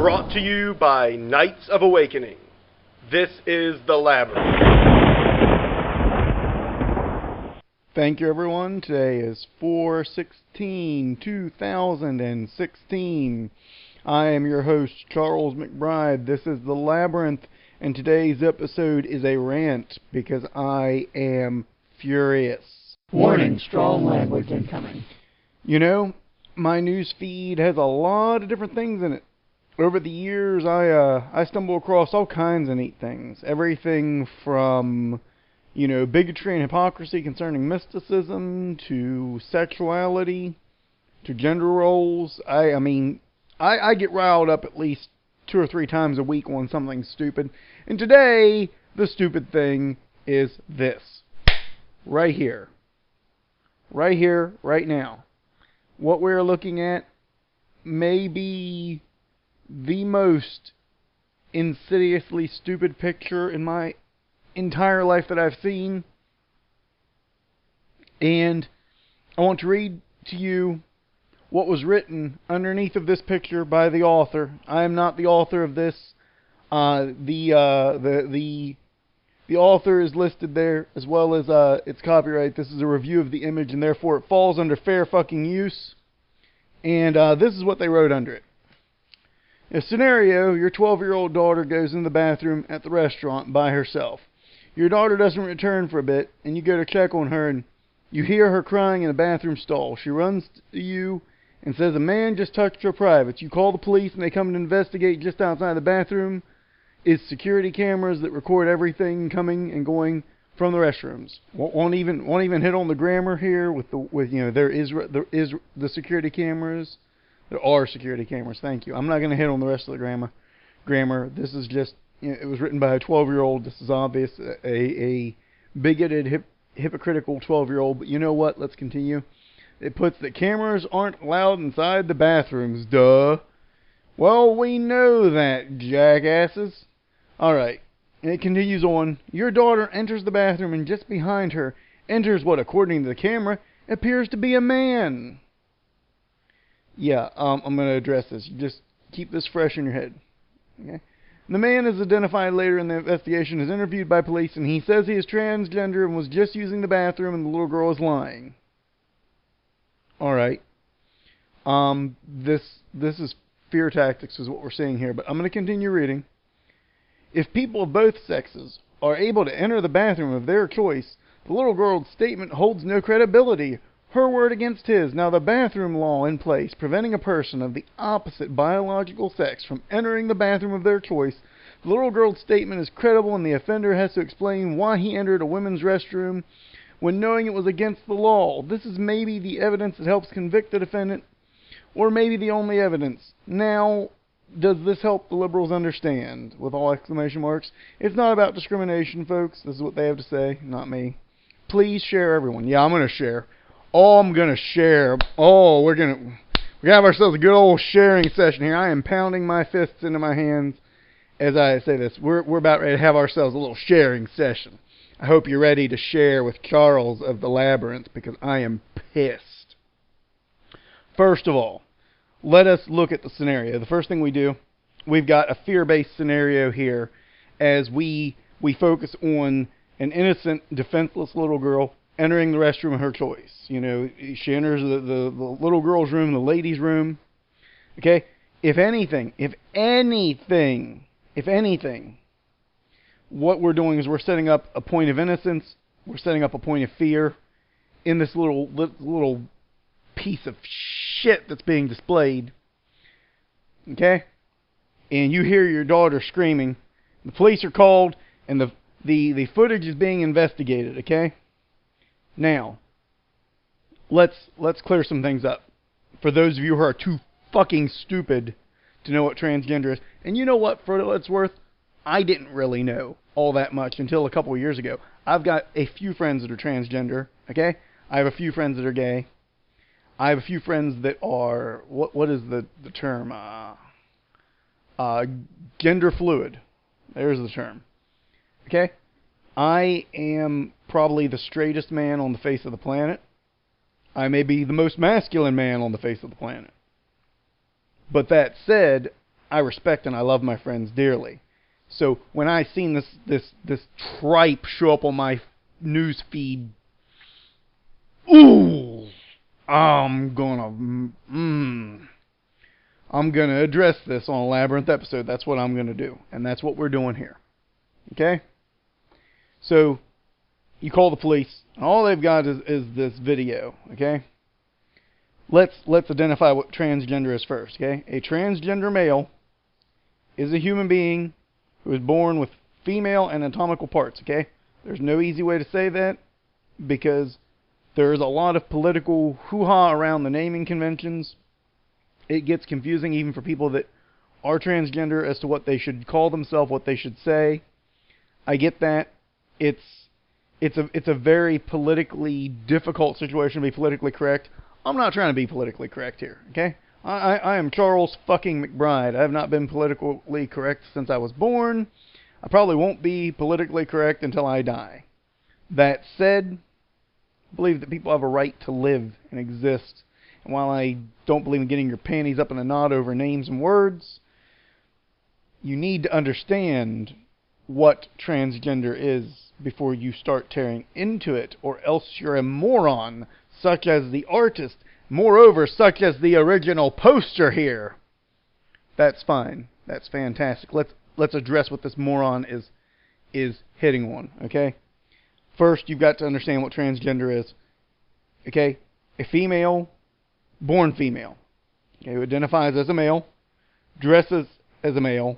Brought to you by Knights of Awakening. This is the Labyrinth. Thank you, everyone. Today is 4/16/2016. I am your host, Charles McBride. This is the Labyrinth, and today's episode is a rant because I am furious. Warning, strong language incoming. You know, my news feed has a lot of different things in it. Over the years, I stumble across all kinds of neat things. Everything from, bigotry and hypocrisy concerning mysticism, to sexuality, to gender roles. I get riled up at least 2 or 3 times a week on something stupid. And today, the stupid thing is this. Right here. Right here, right now. What we're looking at may be the most insidiously stupid picture in my entire life that I've seen. And I want to read to you what was written underneath of this picture by the author. I am not the author of this. The author is listed there, as well as its copyright. This is a review of the image, and therefore it falls under fair fucking use. And this is what they wrote under it. A scenario: your 12-year-old daughter goes in the bathroom at the restaurant by herself. Your daughter doesn't return for a bit, and you go to check on her, and you hear her crying in a bathroom stall. She runs to you and says a man just touched her privates. You call the police, and they come to investigate. Just outside the bathroom is security cameras that record everything coming and going from the restrooms. Won't even hit on the grammar here there is the security cameras. There are security cameras. Thank you. I'm not going to hit on the rest of the grammar. This is just, it was written by a 12-year-old. This is obvious, a bigoted, hypocritical 12-year-old. But you know what? Let's continue. It puts that cameras aren't allowed inside the bathrooms. Duh. Well, we know that, jackasses. All right. And it continues on. Your daughter enters the bathroom, and just behind her enters what, according to the camera, appears to be a man. Yeah, I'm going to address this. You just keep this fresh in your head. Okay? The man is identified later in the investigation, is interviewed by police, and he says he is transgender and was just using the bathroom, and the little girl is lying. All right. This is fear tactics is what we're seeing here, but I'm going to continue reading. If people of both sexes are able to enter the bathroom of their choice, the little girl's statement holds no credibility. Her word against his. Now, the bathroom law in place preventing a person of the opposite biological sex from entering the bathroom of their choice, the little girl's statement is credible, and the offender has to explain why he entered a women's restroom when knowing it was against the law. This is maybe the evidence that helps convict the defendant, or maybe the only evidence. Now, does this help the liberals understand? With all exclamation marks. It's not about discrimination, folks. This is what they have to say, not me. Please share, everyone. Yeah, I'm going to share. I'm going to share. We're going to have ourselves a good old sharing session here. I am pounding my fists into my hands as I say this. We're about ready to have ourselves a little sharing session. I hope you're ready to share with Charles of the Labyrinth, because I am pissed. First of all, let us look at the scenario. The first thing we do, we've got a fear-based scenario here as we focus on an innocent, defenseless little girl entering the restroom of her choice. She enters the little girl's room, the ladies' room. Okay? If anything, what we're doing is we're setting up a point of innocence. We're setting up a point of fear in this little piece of shit that's being displayed. Okay? And you hear your daughter screaming. The police are called, and the footage is being investigated. Okay? Now, let's clear some things up. For those of you who are too fucking stupid to know what transgender is. And you know what, for what it's worth, I didn't really know all that much until a couple of years ago. I've got a few friends that are transgender, okay? I have a few friends that are gay. I have a few friends that are, what is the term? Gender fluid. There's the term. Okay? I am probably the straightest man on the face of the planet. I may be the most masculine man on the face of the planet. But that said, I respect and I love my friends dearly. So when I seen this tripe show up on my news feed, ooh, I'm gonna address this on a Labyrinth episode. That's what I'm gonna do, and that's what we're doing here. Okay? So you call the police, and all they've got is this video. Okay? Let's identify what transgender is first. Okay? A transgender male is a human being who is born with female anatomical parts. Okay? There's no easy way to say that because there's a lot of political hoo-ha around the naming conventions. It gets confusing even for people that are transgender as to what they should call themselves, what they should say. I get that. It's a very politically difficult situation to be politically correct. I'm not trying to be politically correct here, okay? I am Charles fucking McBride. I have not been politically correct since I was born. I probably won't be politically correct until I die. That said, I believe that people have a right to live and exist. And while I don't believe in getting your panties up in a knot over names and words, you need to understand what transgender is before you start tearing into it, or else you're a moron, such as the artist, moreover, such as the original poster here. That's fine. That's fantastic. Let's address what this moron is hitting on, okay? First, you've got to understand what transgender is. Okay? A female, born female, okay, who identifies as a male, dresses as a male,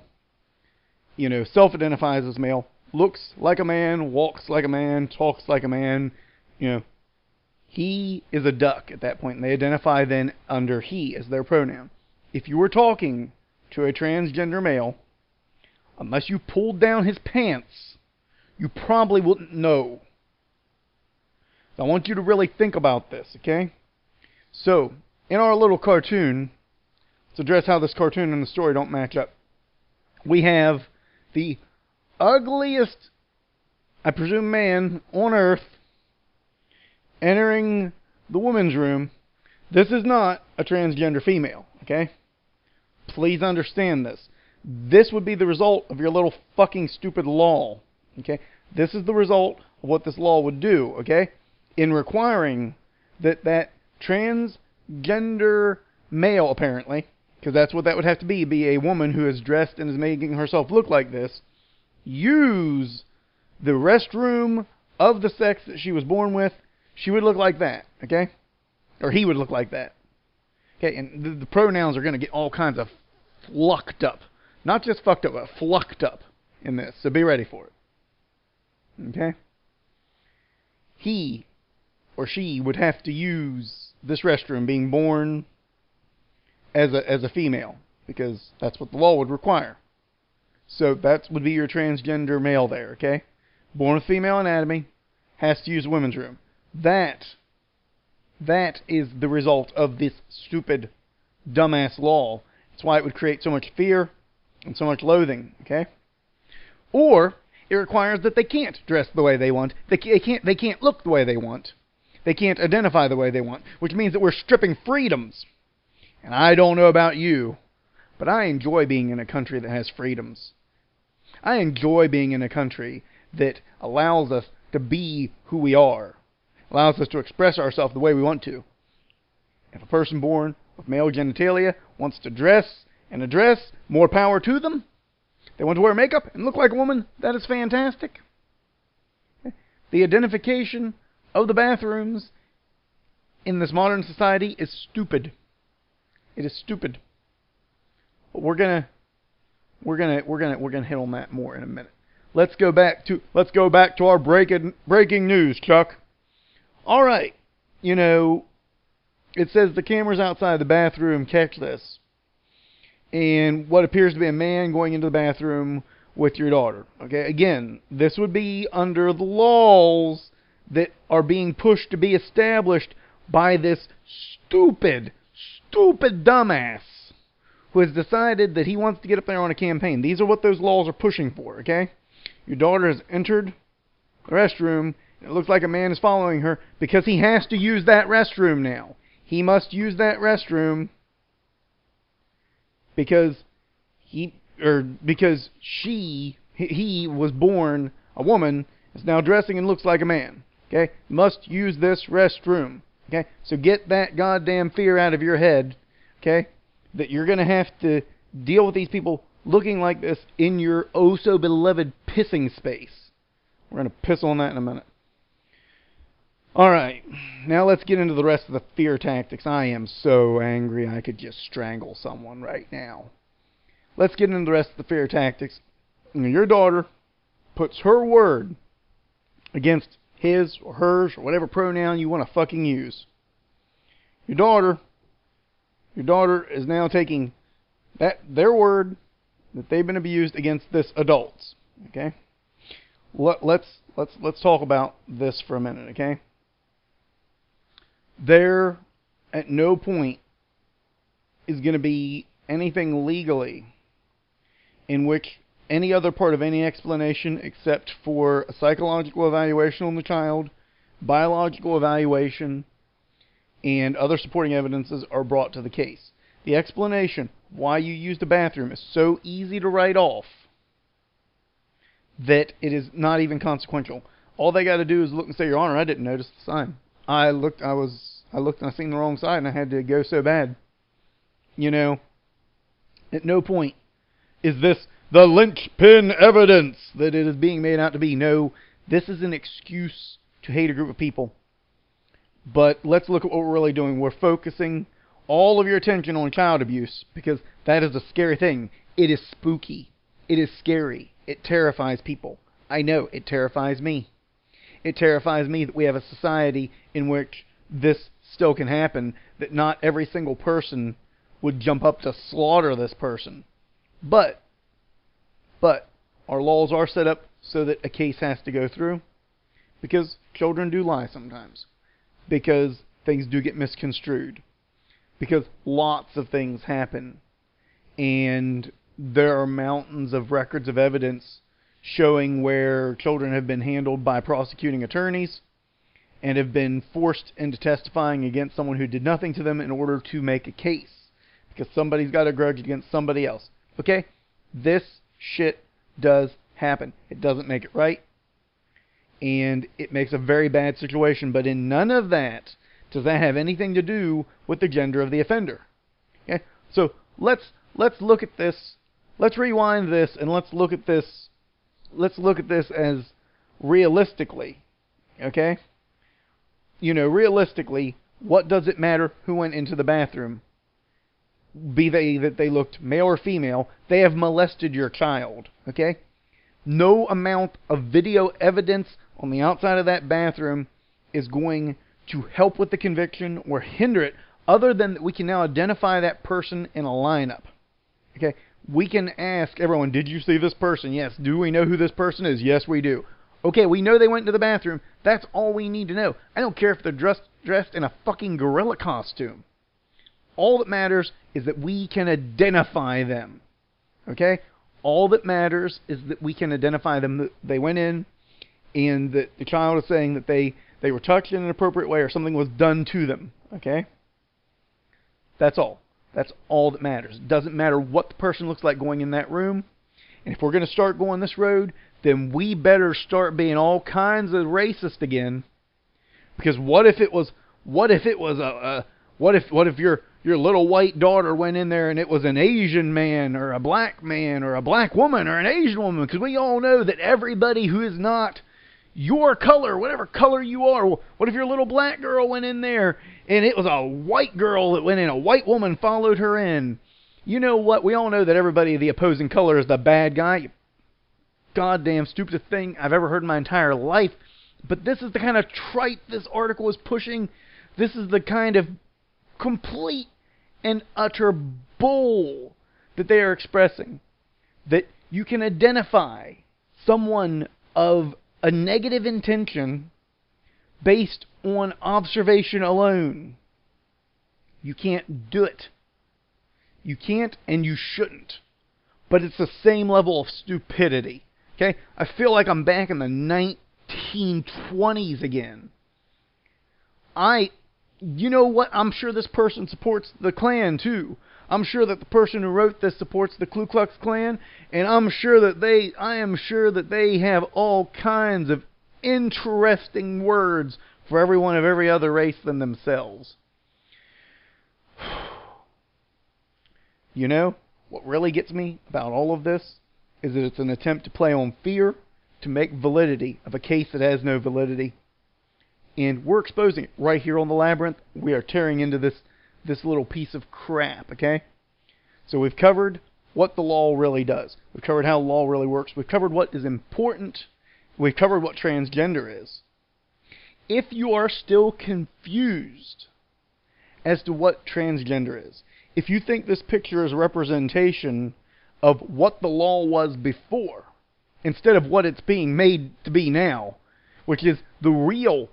self-identifies as male, looks like a man, walks like a man, talks like a man, he is a duck at that point, and they identify then under he as their pronoun. If you were talking to a transgender male, unless you pulled down his pants, you probably wouldn't know. So I want you to really think about this, okay? So, in our little cartoon, let's address how this cartoon and the story don't match up. We have the ugliest, I presume, man on earth entering the women's room. This is not a transgender female, okay? Please understand this. This would be the result of your little fucking stupid law, okay? This is the result of what this law would do, okay? In requiring that transgender male, apparently, because that's what that would have to be a woman who is dressed and is making herself look like this, use the restroom of the sex that she was born with. She would look like that, okay? Or he would look like that. Okay, and the pronouns are going to get all kinds of flucked up. Not just fucked up, but flucked up in this. So be ready for it. Okay? He or she would have to use this restroom being born as a female, because that's what the law would require. So that would be your transgender male there, okay? Born with female anatomy, has to use a women's room. That is the result of this stupid, dumbass law. That's why it would create so much fear and so much loathing, okay? Or it requires that they can't dress the way they want. They can't look the way they want. They can't identify the way they want, which means that we're stripping freedoms. And I don't know about you, but I enjoy being in a country that has freedoms. I enjoy being in a country that allows us to be who we are, allows us to express ourselves the way we want to. If a person born with male genitalia wants to dress and address, more power to them. They want to wear makeup and look like a woman, that is fantastic. The identification of the bathrooms in this modern society is stupid. It is stupid. But we're gonna hit on that more in a minute. Let's go back to our breaking news, Chuck. All right, it says the cameras outside the bathroom catch this, and what appears to be a man going into the bathroom with your daughter. Okay, again, this would be under the laws that are being pushed to be established by this stupid dumbass who has decided that he wants to get up there on a campaign. These are what those laws are pushing for, okay? Your daughter has entered the restroom, and it looks like a man is following her because he has to use that restroom now. He must use that restroom because because he was born a woman, is now dressing and looks like a man. Okay? Must use this restroom. Okay? So get that goddamn fear out of your head. Okay? That you're going to have to deal with these people looking like this in your oh-so-beloved pissing space. We're going to piss on that in a minute. Alright, now let's get into the rest of the fear tactics. I am so angry I could just strangle someone right now. Let's get into the rest of the fear tactics. Your daughter puts her word against his or hers or whatever pronoun you want to fucking use. Your daughter is now taking their word that they've been abused against this adult's. Okay? Let's talk about this for a minute, okay? There, at no point, is going to be anything legally in which any other part of any explanation except for a psychological evaluation on the child, biological evaluation, and other supporting evidences are brought to the case. The explanation why you used the bathroom is so easy to write off that it is not even consequential. All they got to do is look and say, Your Honor, I didn't notice the sign. I looked and I seen the wrong side and I had to go so bad. You know, at no point is this the linchpin evidence that it is being made out to be. No, this is an excuse to hate a group of people. But let's look at what we're really doing. We're focusing all of your attention on child abuse because that is a scary thing. It is spooky. It is scary. It terrifies people. I know, it terrifies me. It terrifies me that we have a society in which this still can happen, that not every single person would jump up to slaughter this person. But our laws are set up so that a case has to go through, because children do lie sometimes, because things do get misconstrued, because lots of things happen, and there are mountains of records of evidence showing where children have been handled by prosecuting attorneys and have been forced into testifying against someone who did nothing to them in order to make a case, because somebody's got a grudge against somebody else. Okay? This shit does happen. It doesn't make it right, and it makes a very bad situation, but in none of that does that have anything to do with the gender of the offender. Okay? So let's look at this. Let's rewind this and let's look at this. Let's look at this as realistically. Okay? You know, realistically, what does it matter who went into the bathroom? Be they that they looked male or female, they have molested your child. Okay? No amount of video evidence on the outside of that bathroom is going to help with the conviction or hinder it, other than that we can now identify that person in a lineup. Okay? We can ask everyone, did you see this person? Yes. Do we know who this person is? Yes, we do. Okay, we know they went into the bathroom. That's all we need to know. I don't care if they're dressed in a fucking gorilla costume. All that matters is that we can identify them. Okay? All that matters is that we can identify them, that they went in, and that the child is saying that they were touched in an appropriate way or something was done to them. Okay? That's all. That's all that matters. It doesn't matter what the person looks like going in that room. And if we're going to start going this road, then we better start being all kinds of racist again. Because what if your little white daughter went in there and it was an Asian man or a black woman or an Asian woman? Because we all know that everybody who is not your color, whatever color you are. What if your little black girl went in there and it was a white girl that went in, a white woman followed her in? You know what? We all know that everybody the opposing color is the bad guy. You goddamn stupidest thing I've ever heard in my entire life. But this is the kind of trite this article is pushing. This is the kind of complete and utter bull that they are expressing. That you can identify someone of a negative intention based on observation alone. You can't do it. You can't and you shouldn't. But it's the same level of stupidity. Okay? I feel like I'm back in the 1920s again. You know what? I'm sure this person supports the Klan too. I'm sure that the person who wrote this supports the Ku Klux Klan, and I am sure that they have all kinds of interesting words for everyone of every other race than themselves. You know, what really gets me about all of this is that it's an attempt to play on fear to make validity of a case that has no validity. And we're exposing it right here on the Labyrinth. We are tearing into this little piece of crap, okay? So we've covered what the law really does. We've covered how the law really works. We've covered what is important. We've covered what transgender is. If you are still confused as to what transgender is, if you think this picture is a representation of what the law was before, instead of what it's being made to be now, which is the real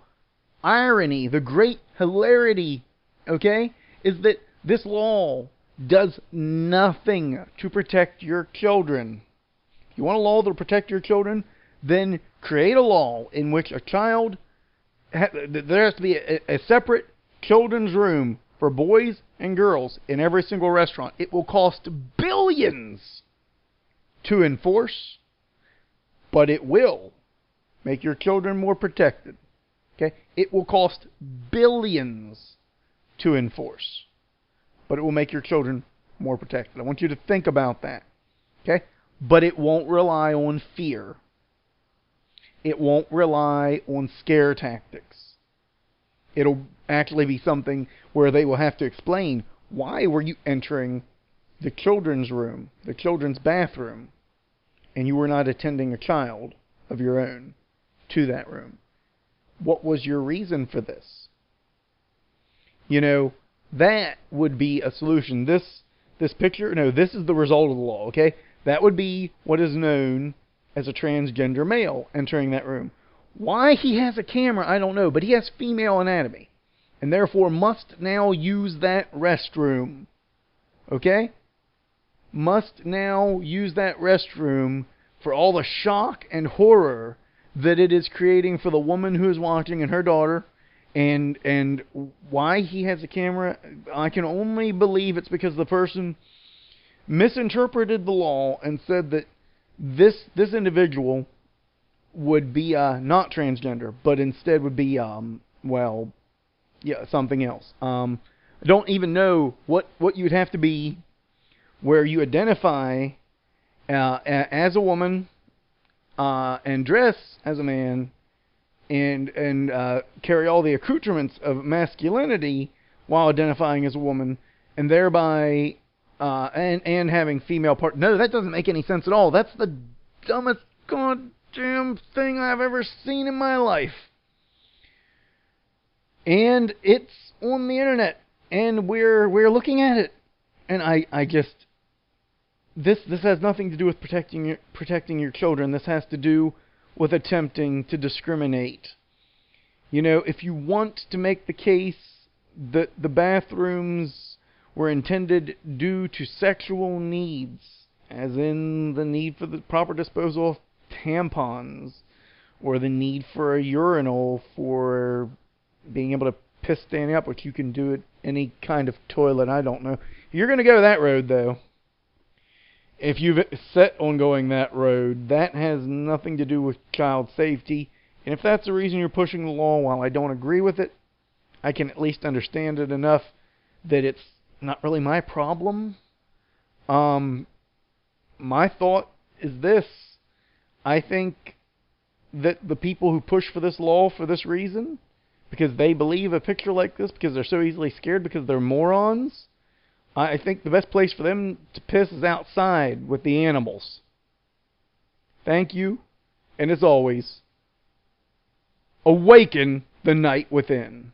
irony, the great hilarity, okay, is that this law does nothing to protect your children. If you want a law that will protect your children, then create a law in which a child, there has to be a separate children's room for boys and girls in every single restaurant. It will cost billions to enforce, but it will make your children more protected. Okay? It will cost billions to enforce, but it will make your children more protected. I want you to think about that. Okay? But it won't rely on fear. It won't rely on scare tactics. It'll actually be something where they will have to explain, why were you entering the children's room, the children's bathroom, and you were not attending a child of your own to that room? What was your reason for this? You know, that would be a solution. This picture, no, this is the result of the law, okay? That would be what is known as a transgender male entering that room. Why he has a camera, I don't know, but he has female anatomy, and therefore must now use that restroom. Okay? Must now use that restroom for all the shock and horror that it is creating for the woman who is watching and her daughter. And why he has a camera, I can only believe it's because the person misinterpreted the law and said that this individual would be not transgender, but instead would be something else. I don't even know what you'd have to be where you identify as a woman and dress as a man and carry all the accoutrements of masculinity while identifying as a woman, and thereby and having female part. No, that doesn't make any sense at all. That's the dumbest goddamn thing I've ever seen in my life. And it's on the internet, and we're looking at it, and I just this has nothing to do with protecting your children. This has to do with attempting to discriminate. You know, if you want to make the case that the bathrooms were intended due to sexual needs, as in the need for the proper disposal of tampons, or the need for a urinal for being able to piss standing up, which you can do at any kind of toilet, I don't know. You're going to go that road, though. If you've set on going that road, that has nothing to do with child safety. And if that's the reason you're pushing the law, while I don't agree with it, I can at least understand it enough that it's not really my problem. My thought is this. I think that the people who push for this law for this reason, because they believe a picture like this, because they're so easily scared, because they're morons, I think the best place for them to piss is outside with the animals. Thank you, and as always, awaken the night within.